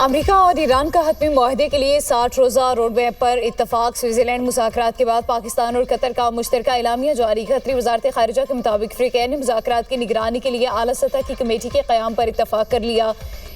America और Iran का हतमी मुआहदे के लिए 60 रोज़ा रोड मैप पर इत्तफाक। स्विट्जरलैंड मुज़ाकरात के बाद पाकिस्तान और कतर का मुश्तरका एलामिया जारी। कतरी वज़ारत ख़ारिजा के मुताबिक फ़रीक़ैन ने मुज़ाकरात की निगरानी के लिए आला सतह की कमेटी के क़याम पर इत्तफाक कर लिया।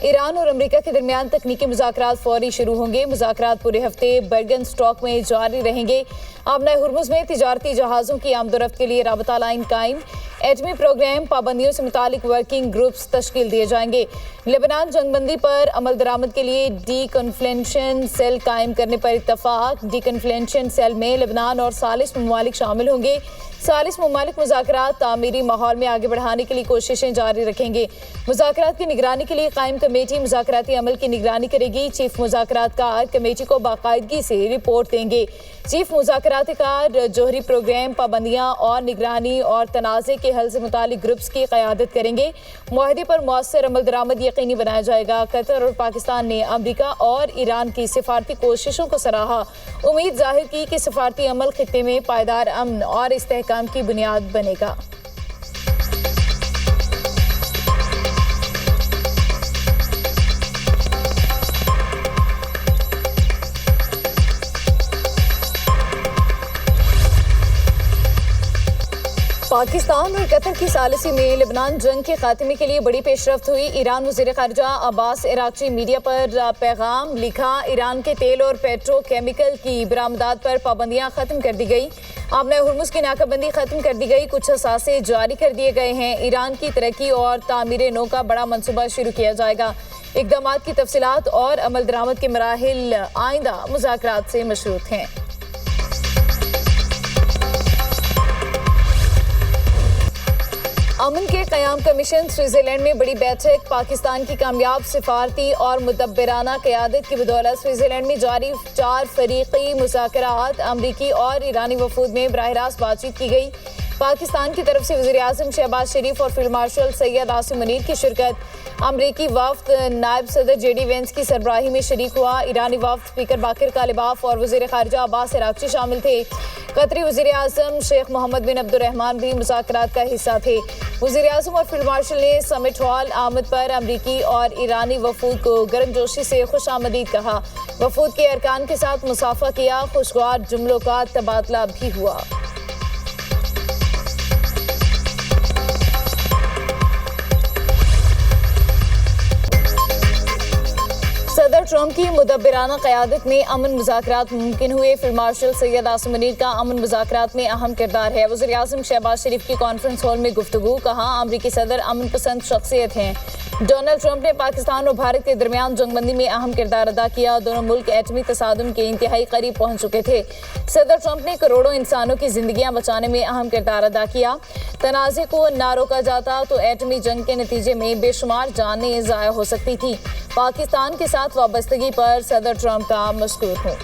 ईरान और अमेरिका के दरमियान तकनीकी मुज़ाकरात फौरी शुरू होंगे। मुज़ाकरात पूरे हफ्ते बर्गन स्टॉक में जारी रहेंगे। आबना हुर्मुज़ में तिजारती जहाज़ों की आमदोरफ्त के लिए राबता लाइन कायम। एटमी प्रोग्राम पाबंदियों से मुतालिक वर्किंग ग्रुप्स तश्कील दिए जाएंगे। लेबनान जंगबंदी पर अमल दरामद के लिए डी कन्फ्लेंशन सेल कायम करने पर इत्तफाक। डी कन्फ्लेंशन सेल में लेबनान और सालिस ममालिक शामिल होंगे। सालिस ममालिक मुज़ाकरात तामीरी माहौल में आगे बढ़ाने के लिए कोशिशें जारी रखेंगे। मुज़ाकरात की निगरानी के लिए कायम कमेटी मुज़ाकराती अमल की निगरानी करेगी। चीफ मुज़ाकरातकार कमेटी को बाकायदगी से रिपोर्ट देंगे। चीफ मुज़ाकरातकार जोहरी प्रोग्राम पाबंदियाँ और निगरानी और तनाज़े के हल से मुतालिक ग्रुप्स की क़यादत करेंगे। मुआहदे पर मौसर अमल दरामद यकीनी बनाया जाएगा। कतर और पाकिस्तान ने अमरीका और ईरान की सिफारती कोशिशों को सराहा। उम्मीद जाहिर की कि सिफारती अमल खित्ते में पायदार अमन और इस्तेहकाम की बुनियाद बनेगा। पाकिस्तान और कतर की सालिसी में लेबनान जंग के खात्मे के लिए बड़ी पेशरफ्त हुई। ईरान वज़ीर ख़ारिजा अब्बास इराक़ची मीडिया पर पैगाम लिखा। ईरान के तेल और पेट्रोकेमिकल की बरामदात पर पाबंदियाँ ख़त्म कर दी गई। आबना हुर्मुज़ की नाकाबंदी ख़त्म कर दी गई। कुछ असासे जारी कर दिए गए हैं। ईरान की तरक्की और तामीर नौ का बड़ा मनसूबा शुरू किया जाएगा। इक़दामात की तफसीलात और अमल दरामद के मराहिल आइंदा मुज़ाकरात से मशरूत हैं। अमन के क़याम कमीशन स्विट्जरलैंड में बड़ी बैठक। पाकिस्तान की कामयाब सिफारती और मुदब्बराना क़यादत की बदौलत स्विट्जरलैंड में जारी 4 फ़रीक़ी मुज़ाकरात अमरीकी और ईरानी वफूद में बराह रास्त बातचीत की गई। पाकिस्तान की तरफ से वज़ीर-ए-आज़म शहबाज शरीफ और फील्ड मार्शल सैयद आसिम मुनीर की शिरकत। अमरीकी वफ़द नायब सदर JD वेंस की सरबराही में शरीक हुआ। ईरानी वफ़द स्पीकर बाकिर कालिबाफ और वज़ीर ख़ारिजा अब्बास इराक़ची शामिल थे। कतरी वज़ीर-ए-आज़म शेख मोहम्मद बिन अब्दुर्रहमान भी मुज़ाकरात का हिस्सा थे। वज़ीर-ए-आज़म और फील्ड मार्शल ने समिट हॉल आमद पर अमरीकी और ईरानी वफूद को गर्मजोशी से खुशामदीद कहा। वफूद के अरकान के साथ मुसाफा किया। खुशगवार जुमलों का तबादला भी हुआ। सदर ट्रंप की मुदब्बराना क़यादत में अमन मुज़ाकरात मुमकिन हुए। फील्ड मार्शल सैयद आसिम मुनीर का अमन मुज़ाकरात में अहम किरदार है। वज़ीर-ए-आज़म शहबाज शरीफ की कॉन्फ्रेंस हॉल में गुफ्तगू। कहा, अमरीकी सदर अमन पसंद शख्सियत हैं। डोनाल्ड ट्रंप ने पाकिस्तान और भारत के दरमियान जंगबंदी में अहम किरदार अदा किया। दोनों मुल्क एटमी तसादुम के इंतहाई करीब पहुंच चुके थे। सदर ट्रंप ने करोड़ों इंसानों की जिंदगियां बचाने में अहम किरदार अदा किया। तनाज़े को ना रोका जाता तो एटमी जंग के नतीजे में बेशुमार जानें ज़ाया हो सकती थी। पाकिस्तान के साथ वाबस्तगी पर सदर ट्रंप का मशकूर हूँ।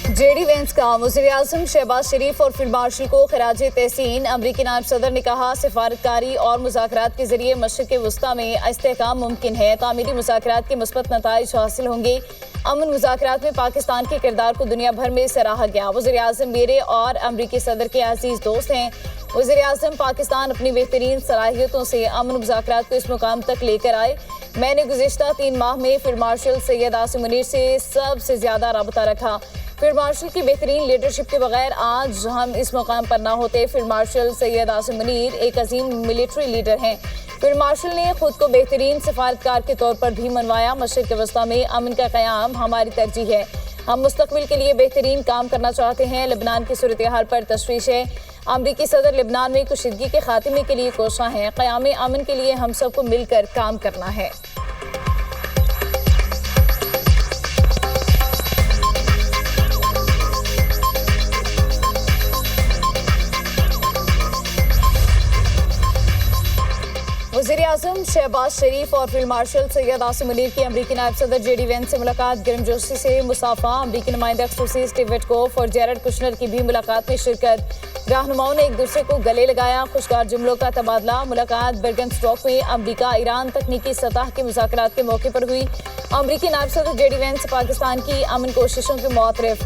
JD वेंस का वज़ीर-ए-आज़म शहबाज शरीफ और फील्ड मार्शल को खराजे तहसीन। अमरीकी नायब सदर ने कहा, सिफारतकारी और मुज़ाकरात के जरिए मशरिक़ वस्ता में इस्तेहकाम मुमकिन है। तामीरी मुज़ाकरात के मुस्बत नताइज हासिल होंगे। अमन मुज़ाकरात में पाकिस्तान के किरदार को दुनिया भर में सराहा गया। वज़ीर-ए-आज़म मेरे और अमरीकी सदर के अजीज़ दोस्त हैं। वज़ीर-ए-आज़म पाकिस्तान अपनी बेहतरीन सलाहियतों से अमन मुज़ाकरात को इस मुकाम तक लेकर आए। मैंने गुज़िश्ता 3 माह में फील्ड मार्शल सैयद आसिम मुनीर से सबसे ज़्यादा राबता रखा। फील्ड मार्शल की बेहतरीन लीडरशिप के बगैर आज हम इस मुकाम पर ना होते। फील्ड मार्शल सैयद आसिम मुनीर एक अजीम मिलिट्री लीडर हैं। फील्ड मार्शल ने खुद को बेहतरीन सिफारतकार के तौर पर भी मनवाया। मशरिक़ वस्ता में अमन का क़याम हमारी तरजीह है। हम मुस्तक़बिल के लिए बेहतरीन काम करना चाहते हैं। लेबनान की सूरत हाल पर तशवीश है। अमरीकी सदर लेबनान में कुशीदगी के खात्मे के लिए कोशा हैं। क़याम अमन के लिए हम सबको मिलकर काम करना है। वज़ीर-ए-आज़म शहबाज शरीफ और फील्ड मार्शल सैयद आसिम मुनीर की अमरीकी नायब सदर JD वेंस से मुलाकात। गर्मजोशी से मुसाफा। अमरीकी नुमाइंदा खसूसी स्टीव विटकोफ और जेरेड कुशनर की भी मुलाकात में शिरकत। रहनुमाओं ने एक दूसरे को गले लगाया। खुशगवार जुमलों का तबादला। मुलाकात बर्गन स्टॉक में अमरीका ईरान तकनीकी सतह के मुज़ाकरात के मौके पर हुई। अमरीकी नायब सदर JD वेंस पाकिस्तान की अमन कोशिशों के मुआतरिफ।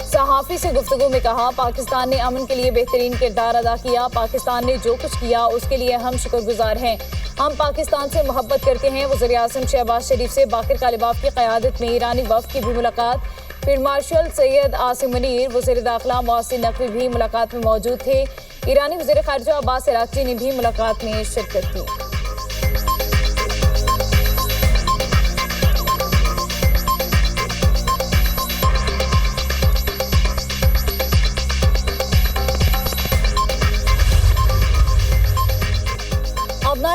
सहाफ़ी से गुफ्तगू में कहा, पाकिस्तान ने अमन के लिए बेहतरीन किरदार अदा किया। पाकिस्तान ने जो कुछ किया उसके लिए हम शुक्रगुजार हैं। हम पाकिस्तान से मोहब्बत करते हैं। वज़ीर आज़म शहबाज शरीफ से बाकर कालिबाफ की क़यादत में ईरानी वफ़द की भी मुलाकात। फील्ड मार्शल सैयद आसिम मुनीर, वज़ीर दाखिला मोहसिन नकवी भी मुलाकात में मौजूद थे। ईरानी वज़ीर ख़ारिजा अब्बास अराग़ची ने भी मुलाकात में शिरकत की।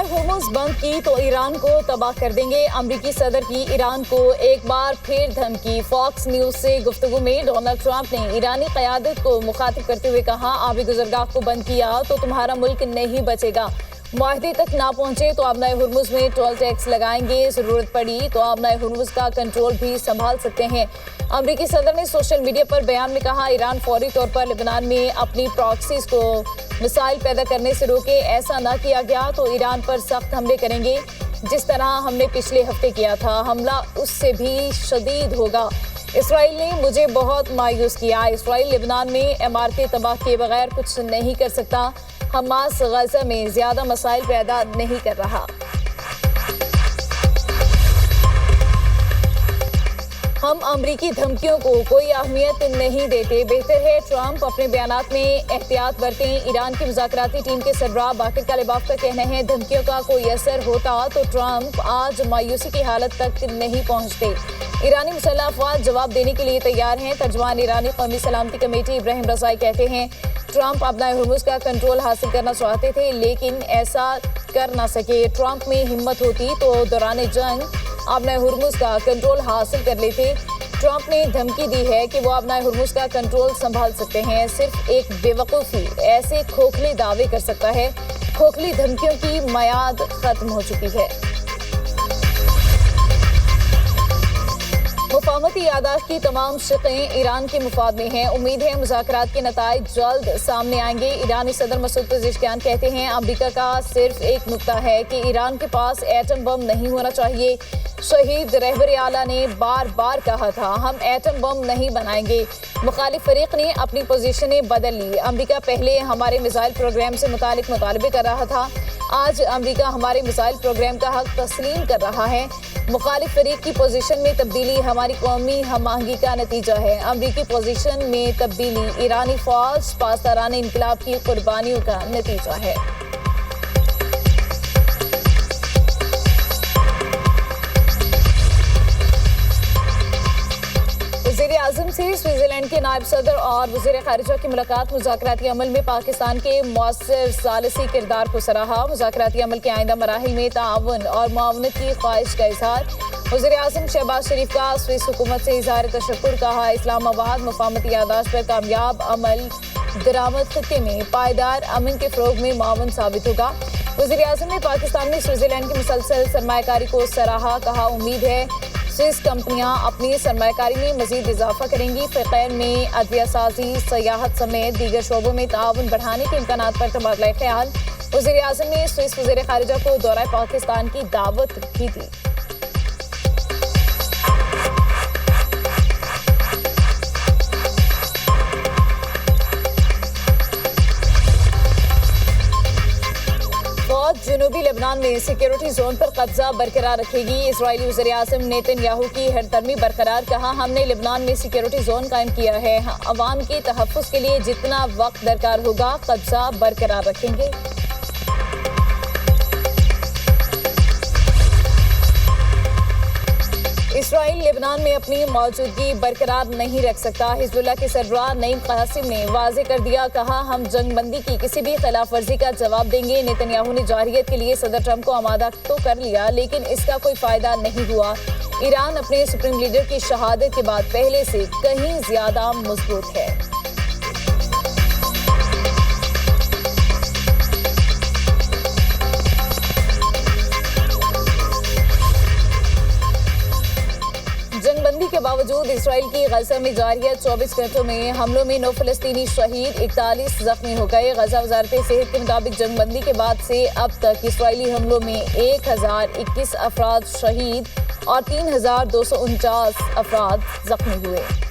होर्मुज़ बंद की तो ईरान को तबाह कर देंगे। अमरीकी सदर की ईरान को एक बार फिर धमकी। फॉक्स न्यूज़ से गुफ्तगू में डोनाल्ड ट्रंप ने ईरानी क़यादत को मुखातिब करते हुए कहा, आबी गुज़रगाह को बंद किया तो तुम्हारा मुल्क नहीं बचेगा। मुआहदे तक ना पहुंचे तो आबनाए होर्मुज़ में टोल टैक्स लगाएंगे। ज़रूरत पड़ी तो आबनाए होर्मुज़ का कंट्रोल भी संभाल सकते हैं। अमरीकी सदर ने सोशल मीडिया पर बयान में कहा, ईरान फौरी तौर पर लेबनान में अपनी प्रॉक्सीज़ को मिसाइल पैदा करने से रोके। ऐसा ना किया गया तो ईरान पर सख्त हमले करेंगे, जिस तरह हमने पिछले हफ्ते किया था। हमला उससे भी शदीद होगा। इसराइल ने मुझे बहुत मायूस किया। इसराइल लेबनान में इमारतें तबाह किए बगैर कुछ नहीं कर सकता। हमास गजा में ज्यादा मसाइल पैदा नहीं कर रहा। हम अमरीकी धमकियों को कोई अहमियत नहीं देते। बेहतर है ट्रंप अपने बयानात में एहतियात बरतें। ईरान की मुज़ाकराती टीम के सरबराह बाकर कालिबाफ का कहना है, धमकियों का कोई असर होता तो ट्रंप आज मायूसी की हालत तक नहीं पहुंचते। ईरानी मुसल्लह अफवाज जवाब देने के लिए तैयार हैं। तर्जुमान ईरानी कौमी सलामती कमेटी इब्राहिम रज़ाई कहते हैं, ट्रंप अपना होर्मुज़ का कंट्रोल हासिल करना चाहते थे लेकिन ऐसा कर ना सके। ट्रंप में हिम्मत होती तो दौरान जंग अपना होर्मुज़ का कंट्रोल हासिल कर लेते। ट्रंप ने धमकी दी है कि वो अपना होर्मुज़ का कंट्रोल संभाल सकते हैं। सिर्फ एक बेवकूफ़ी ऐसे खोखले दावे कर सकता है। खोखली धमकियों की मियाद खत्म हो चुकी है। मुफाहमती यादाश्त की तमाम शिक़ें ईरान के मुफाद में हैं। उम्मीद है मुज़ाकरात के नताइज जल्द सामने आएंगे। ईरानी सदर मसूद पेज़ेशकियान कहते हैं, अमरीका का सिर्फ एक नुक्ता है कि ईरान के पास एटम बम नहीं होना चाहिए। शहीद रहबर आला ने बार बार कहा था, हम एटम बम नहीं बनाएंगे। मुखालिफ फरीक ने अपनी पोजीशनें बदल ली। अमरीका पहले हमारे मिसाइल प्रोग्राम से मुतालिक मुतालबे कर रहा था, आज अमरीका हमारे मिसाइल प्रोग्राम का हक तस्लीम कर रहा है। मुखालिफ फरीक की पोजीशन में तब्दीली हमारी कौमी हम आहंगी का नतीजा है। अमरीकी पोजीशन में तब्दीली ईरानी फौज पासदाराने इनकलाब की कुर्बानियों का नतीजा है। वज़ीर आज़म से स्विट्ज़रलैंड के नायब सदर और वज़ीर ख़ारिजा की मुलाकात। मुज़ाकराती अमल में पाकिस्तान के मौसर सालसी किरदार को सराहा। मुज़ाकराती अमल के आइंदा मराहिल में ताउन और मुआवनत की ख्वाहिश का इज़हार। वज़ीर आज़म शहबाज शरीफ का स्विस हुकूमत से इज़हार तशक्कुर। कहा, इस्लामाबाद मुफाहमती यादाश्त पर कामयाब अमल दरामद खत्ते में पायदार अमन के फ़रोग़ में मुआवन साबित होगा। वज़ीर आज़म ने पाकिस्तान में स्विट्ज़रलैंड की मुसलसल सरमायाकारी को सराहा। कहा, उम्मीद है स्विस कंपनियां अपनी सरमायाकारी में मज़ीद इजाफा करेंगी। फ़िक़ैन में अदविया साजी, सियाहत समेत दीगर शोबों में ताउन बढ़ाने के इम्कानात पर तबादला ख्याल। वज़ीर आज़म ने स्विस वज़ीर ख़ारिजा को दौरा पाकिस्तान की दावत भी दी। जनूबी लेबनान में सिक्योरिटी जोन पर कब्जा बरकरार रखेगी। इजरायली वज़ीर आज़म नेतन्याहू की हरदर्मी बरकरार। कहा, हमने लेबनान में सिक्योरिटी जोन कायम किया है। अवाम के तहफ़्फ़ुज़ के लिए जितना वक्त दरकार होगा कब्जा बरकरार रखेंगे। इसराइल लेबनान में अपनी मौजूदगी बरकरार नहीं रख सकता। हिज़्बुल्लाह के सरबराह नईम कासिम ने वाज़े कर दिया। कहा, हम जंगबंदी की किसी भी खिलाफ वर्जी का जवाब देंगे। नेतन्याहू ने जारहियत के लिए सदर ट्रंप को आमादा तो कर लिया लेकिन इसका कोई फ़ायदा नहीं हुआ। ईरान अपने सुप्रीम लीडर की शहादत के बाद पहले से कहीं ज़्यादा मजबूत है। जंगबंदी के बावजूद इसराइल की गजा में जारी 24 घंटों में हमलों में 9 फ़लस्तीनी शहीद, 41 जख्मी हो गए। गजा वजारत सेहत के मुताबिक जंगबंदी के बाद से अब तक इसराइली हमलों में 1021 अफराद शहीद और 3249 अफराद जख्मी हुए।